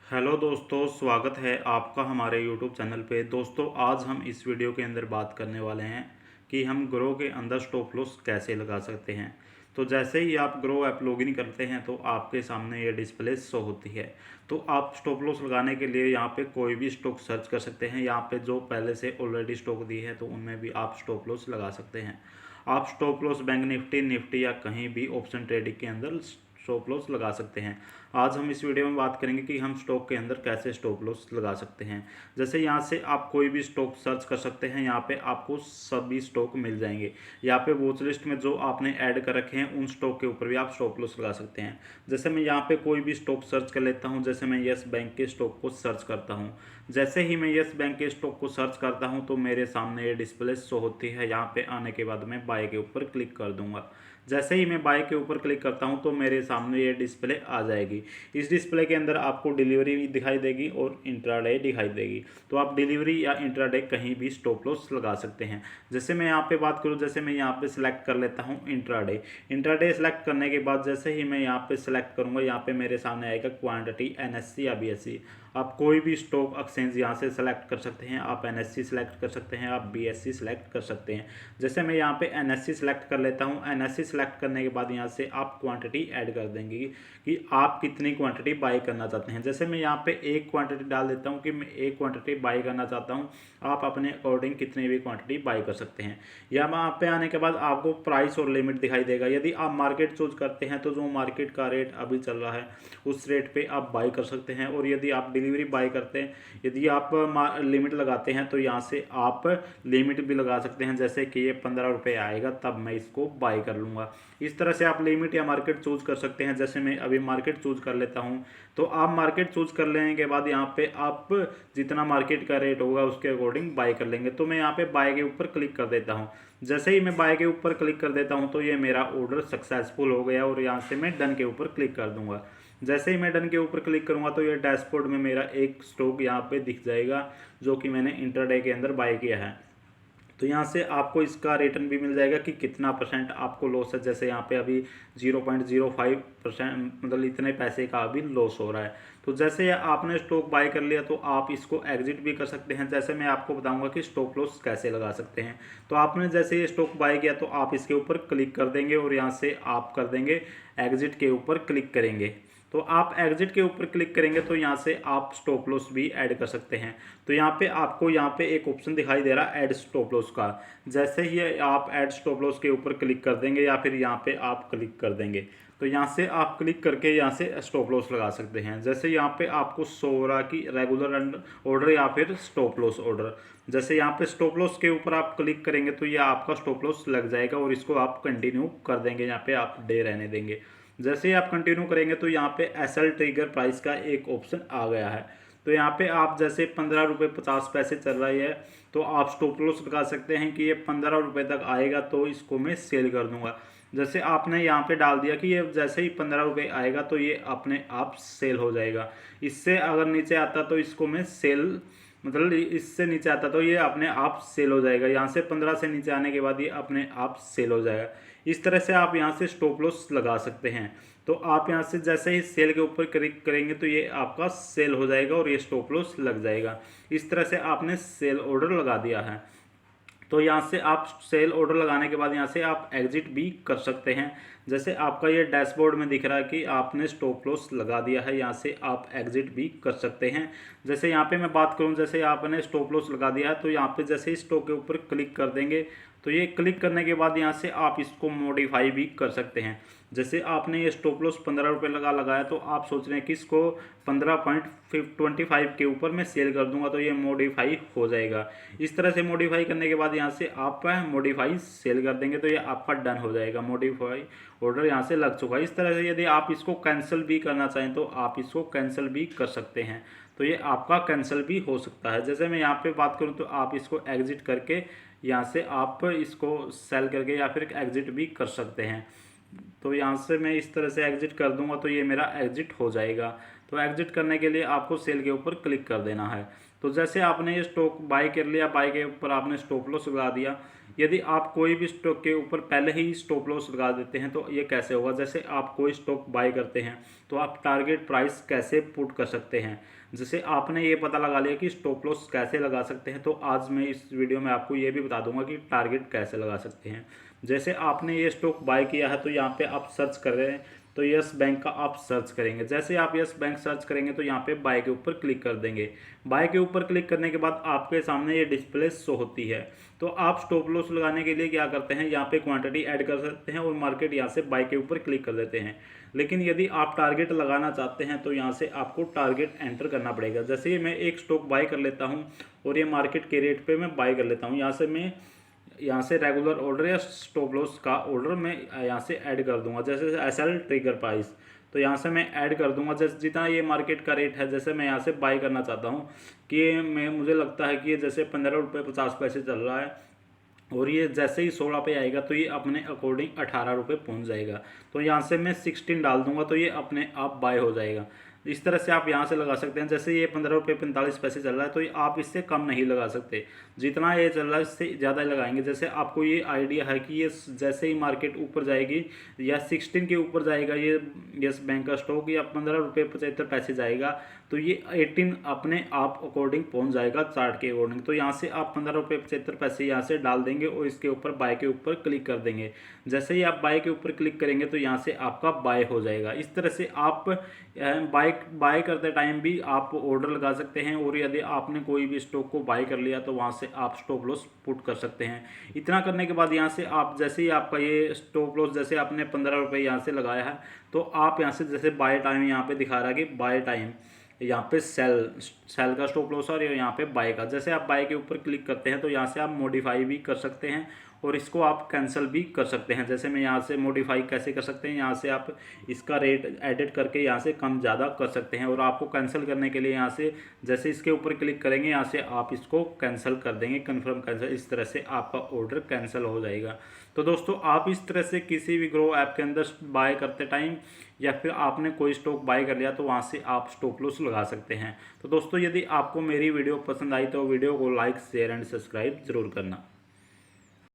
Hello दोस्तों, स्वागत है आपका हमारे यूट्यूब चैनल पे। दोस्तों, आज हम इस वीडियो के अंदर बात करने वाले हैं कि हम ग्रो के अंदर स्टॉप लॉस कैसे लगा सकते हैं। तो जैसे ही आप ग्रो ऐप लॉगिन करते हैं तो आपके सामने ये डिस्प्ले शो होती है। तो आप स्टॉप लॉस लगाने के लिए यहाँ पे कोई भी स्टॉक सर्च कर सकते हैं। यहाँ पे जो पहले से ऑलरेडी स्टॉक दी है तो उनमें भी आप स्टॉप लॉस लगा सकते हैं। आप stop loss bank Nifty Nifty या कहीं भी ऑप्शन ट्रेडिंग के अंदर स्टॉप लॉस लगा सकते हैं। आज हम इस वीडियो में बात करेंगे कि हम स्टॉक के अंदर कैसे स्टॉप लॉस लगा सकते हैं। जैसे यहाँ से आप कोई भी स्टॉक सर्च कर सकते हैं, यहाँ पे आपको सभी स्टॉक मिल जाएंगे। यहाँ पे वॉच लिस्ट में जो आपने ऐड कर रखे हैं उन स्टॉक के ऊपर भी आप स्टॉप लॉस लगा सकते हैं। जैसे मैं यहाँ पे कोई भी स्टॉक सर्च कर लेता हूँ, जैसे मैं यस बैंक के स्टॉक को सर्च करता हूँ। जैसे ही मैं यस बैंक के स्टॉक को सर्च करता हूँ तो मेरे सामने ये डिस्प्ले शो होती है। यहाँ पे आने के बाद मैं बाय के ऊपर क्लिक कर दूंगा। जैसे ही मैं बाय के ऊपर क्लिक करता हूं तो मेरे सामने ये डिस्प्ले आ जाएगी। इस डिस्प्ले के अंदर आपको डिलीवरी भी दिखाई देगी और इंट्राडे दिखाई देगी। तो आप डिलीवरी या इंट्राडे कहीं भी स्टॉप लॉस लगा सकते हैं। जैसे मैं यहाँ पे बात करूँ, जैसे मैं यहाँ पे सिलेक्ट कर लेता हूँ इंट्राडे। इंट्राडे सेलेक्ट करने के बाद जैसे ही मैं यहाँ पे सिलेक्ट करूँगा, यहाँ पे मेरे सामने आएगा क्वांटिटी एनएससी या बीएससी। आप कोई भी स्टॉक एक्सचेंज यहाँ से सेलेक्ट कर सकते हैं। आप एनएससी सेलेक्ट कर सकते हैं, आप बीएससी सेलेक्ट कर सकते हैं। जैसे मैं यहाँ पे एनएससी सेलेक्ट कर लेता हूँ। एनएससी सेलेक्ट करने के बाद यहाँ से आप क्वांटिटी ऐड कर देंगे कि आप कितनी क्वांटिटी बाई करना चाहते हैं। जैसे मैं यहाँ पे एक क्वांटिटी डाल देता हूँ कि मैं एक क्वांटिटी बाई करना चाहता हूँ। आप अपने अकॉर्डिंग कितनी भी क्वांटिटी बाई कर सकते हैं। या वहाँ पे आने के बाद आपको प्राइस और लिमिट दिखाई देगा। यदि आप मार्केट चूज करते हैं तो जो मार्केट का रेट अभी चल रहा है उस रेट पे आप बाई कर सकते हैं। और यदि आप डिलीवरी बाई करते हैं, यदि आप लिमिट लगाते हैं तो यहाँ से आप लिमिट भी लगा सकते हैं। जैसे कि ये 15 रुपये आएगा तब मैं इसको बाई कर लूँगा। इस तरह से आप लिमिट या मार्केट चूज कर सकते हैं। जैसे मैं अभी मार्केट चूज कर लेता हूँ। तो आप मार्केट चूज कर लेने के बाद यहाँ पे आप जितना मार्केट का रेट होगा उसके अकॉर्डिंग बाय कर लेंगे। तो मैं यहाँ पे बाय के ऊपर क्लिक कर देता हूँ। जैसे ही मैं बाय के ऊपर क्लिक कर देता हूँ तो ये मेरा ऑर्डर सक्सेसफुल हो गया और यहाँ से मैं डन के ऊपर क्लिक कर दूंगा। जैसे ही मैं डन के ऊपर क्लिक करूंगा तो ये डैशबोर्ड में मेरा एक स्टॉक यहाँ पे दिख जाएगा जो कि मैंने इंटरडे के अंदर बाय किया है। तो यहाँ से आपको इसका रिटर्न भी मिल जाएगा कि कितना परसेंट आपको लॉस है। जैसे यहाँ पे अभी 0.05% मतलब इतने पैसे का अभी लॉस हो रहा है। तो जैसे आपने स्टॉक बाय कर लिया तो आप इसको एग्जिट भी कर सकते हैं। जैसे मैं आपको बताऊंगा कि स्टॉप लॉस कैसे लगा सकते हैं। तो आपने जैसे ये स्टॉक बाय किया तो आप इसके ऊपर क्लिक कर देंगे और यहाँ से आप कर देंगे एग्जिट के ऊपर क्लिक करेंगे। तो आप एग्जिट के ऊपर क्लिक करेंगे तो यहाँ से आप स्टॉप लॉस भी ऐड कर सकते हैं। तो यहाँ पे आपको यहाँ पे एक ऑप्शन दिखाई दे रहा है ऐड स्टॉप लॉस का। जैसे ही आप ऐड स्टॉप लॉस के ऊपर क्लिक कर देंगे या फिर यहाँ पे आप क्लिक कर देंगे तो यहाँ से आप क्लिक करके यहाँ से स्टॉप लॉस लगा सकते हैं। जैसे यहाँ पे आपको शो हो रहा कि रेगुलर ऑर्डर या फिर स्टॉप लॉस ऑर्डर। जैसे यहाँ पे स्टॉप लॉस के ऊपर आप क्लिक करेंगे तो ये आपका स्टॉप लॉस लग जाएगा और इसको आप कंटिन्यू कर देंगे। यहाँ पे आप डे रहने देंगे। जैसे ही आप कंटिन्यू करेंगे तो यहाँ पे एसएल ट्रिगर प्राइस का एक ऑप्शन आ गया है। तो यहाँ पे आप जैसे 15 रुपये 50 पैसे चल रही है तो आप स्टॉप लॉस लगा सकते हैं कि ये 15 रुपये तक आएगा तो इसको मैं सेल कर दूंगा। जैसे आपने यहाँ पे डाल दिया कि ये जैसे ही 15 रुपये आएगा तो ये अपने आप सेल हो जाएगा। इससे अगर नीचे आता तो इसको मैं सेल मतलब इससे नीचे आता तो ये अपने आप सेल हो जाएगा। यहाँ से 15 से नीचे आने के बाद ये अपने आप सेल हो जाएगा। इस तरह से आप यहाँ से स्टॉप लॉस लगा सकते हैं। तो आप यहाँ से जैसे ही सेल के ऊपर क्लिक करेंगे तो ये आपका सेल हो जाएगा और ये स्टॉप लॉस लग जाएगा। इस तरह से आपने सेल ऑर्डर लगा दिया है। तो यहाँ से आप सेल ऑर्डर लगाने के बाद यहाँ से आप एग्जिट भी कर सकते हैं। जैसे आपका ये डैशबोर्ड में दिख रहा है कि आपने स्टॉप लॉस लगा दिया है, यहाँ से आप एग्जिट भी कर सकते हैं। जैसे यहाँ पे मैं बात करूँ, जैसे आपने स्टॉप लॉस लगा दिया है तो यहाँ पे जैसे ही स्टॉक के ऊपर क्लिक कर देंगे तो ये क्लिक करने के बाद यहाँ से आप इसको मॉडिफाई भी कर सकते हैं। जैसे आपने ये स्टॉप लॉस 15 रुपये लगाया तो आप सोच रहे हैं कि इसको 15.25 के ऊपर मैं सेल कर दूंगा तो ये मॉडिफाई हो जाएगा। इस तरह से मॉडिफाई करने के बाद यहाँ से आप मॉडिफाई सेल कर देंगे तो ये आपका डन हो जाएगा। मॉडिफाई ऑर्डर यहाँ से लग चुका है। इस तरह से यदि आप इसको कैंसिल भी करना चाहें तो आप इसको कैंसिल भी कर सकते हैं। तो ये आपका कैंसिल भी हो सकता है। जैसे मैं यहाँ पे बात करूँ तो आप इसको एग्जिट करके यहाँ से आप इसको सेल करके या फिर एग्जिट भी कर सकते हैं। तो यहाँ से मैं इस तरह से एग्जिट कर दूंगा तो ये मेरा एग्जिट हो जाएगा। तो एग्जिट करने के लिए आपको सेल के ऊपर क्लिक कर देना है। तो जैसे आपने ये स्टॉक बाय कर लिया, बाय के ऊपर आपने स्टॉप लॉस लगा दिया। यदि आप कोई भी स्टॉक के ऊपर पहले ही स्टॉप लॉस लगा देते हैं तो ये कैसे होगा। जैसे आप कोई स्टॉक बाय करते हैं तो आप टारगेट प्राइस कैसे पुट कर सकते हैं। जैसे आपने ये पता लगा लिया कि स्टॉप लॉस कैसे लगा सकते हैं, तो आज मैं इस वीडियो में आपको ये भी बता दूंगा कि टारगेट कैसे लगा सकते हैं। जैसे आपने ये स्टॉक बाय किया है तो यहाँ पे आप सर्च कर रहे हैं तो यस बैंक का आप सर्च करेंगे। जैसे आप यस बैंक सर्च करेंगे तो यहाँ पे बाय के ऊपर क्लिक कर देंगे। बाय के ऊपर क्लिक करने के बाद आपके सामने ये डिस्प्ले शो होती है। तो आप स्टॉप लॉस लगाने के लिए क्या करते हैं, यहाँ पे क्वांटिटी ऐड कर सकते हैं और मार्केट यहाँ से बाय के ऊपर क्लिक कर देते हैं। लेकिन यदि आप टारगेट लगाना चाहते हैं तो यहाँ से आपको टारगेट एंटर करना पड़ेगा। जैसे ही मैं एक स्टॉक बाय कर लेता हूँ और ये मार्केट के रेट पे मैं बाय कर लेता हूँ, यहाँ से रेगुलर ऑर्डर या स्टॉप लॉस का ऑर्डर मैं यहाँ से ऐड कर दूंगा। जैसे एसएल ट्रिगर प्राइस, तो यहाँ से मैं ऐड कर दूंगा। जैसे जितना ये मार्केट का रेट है, जैसे मैं यहाँ से बाय करना चाहता हूँ कि मुझे लगता है कि ये जैसे 15 रुपये 50 पैसे चल रहा है और ये जैसे ही 16 पे आएगा तो ये अपने अकॉर्डिंग 18 रुपये पहुँच जाएगा। तो यहाँ से मैं 16 डाल दूंगा तो ये अपने आप बाय हो जाएगा। इस तरह से आप यहाँ से लगा सकते हैं। जैसे ये 15 रुपये 45 पैसे चल रहा है तो ये आप इससे कम नहीं लगा सकते, जितना ये चल रहा है इससे ज़्यादा लगाएंगे। जैसे आपको ये आइडिया है कि ये जैसे ही मार्केट ऊपर जाएगी या 16 के ऊपर जाएगा ये यस बैंक का स्टॉक, या 15 रुपये 75 पैसे जाएगा तो ये 18 अपने आप अकॉर्डिंग पहुंच जाएगा चार्ट के अकॉर्डिंग। तो यहाँ से आप 15 रुपये 75 पैसे यहाँ से डाल देंगे और इसके ऊपर बाय के ऊपर क्लिक कर देंगे। जैसे ही आप बाय के ऊपर क्लिक करेंगे तो यहाँ से आपका बाय हो जाएगा। इस तरह से आप बाय करते टाइम भी आप ऑर्डर लगा सकते हैं और यदि आपने कोई भी स्टॉक को बाय कर लिया तो वहाँ से आप स्टॉप लॉस पुट कर सकते हैं। इतना करने के बाद यहाँ से आप जैसे ही आपका ये स्टॉप लॉस जैसे आपने 15 रुपये यहाँ से लगाया है तो आप यहाँ से जैसे बाय टाइम यहाँ पे दिखा रहा है कि बाय टाइम, यहाँ पे सेल का स्टॉप लॉस और यहाँ पे बाय का। जैसे आप बाय के ऊपर क्लिक करते हैं तो यहाँ से आप मॉडिफाई भी कर सकते हैं और इसको आप कैंसिल भी कर सकते हैं। जैसे मैं यहाँ से मॉडिफाई कैसे कर सकते हैं, यहाँ से आप इसका रेट एडिट करके यहाँ से कम ज़्यादा कर सकते हैं। और आपको कैंसिल करने के लिए यहाँ से जैसे इसके ऊपर क्लिक करेंगे यहाँ से आप इसको कैंसिल कर देंगे, कन्फर्म कैंसिल। इस तरह से आपका ऑर्डर कैंसिल हो जाएगा। तो दोस्तों आप इस तरह से किसी भी ग्रो ऐप के अंदर बाय करते टाइम या फिर आपने कोई स्टॉक बाय कर लिया तो वहाँ से आप स्टॉप लॉस लगा सकते हैं। तो दोस्तों यदि आपको मेरी वीडियो पसंद आई तो वीडियो को लाइक शेयर एंड सब्सक्राइब जरूर करना।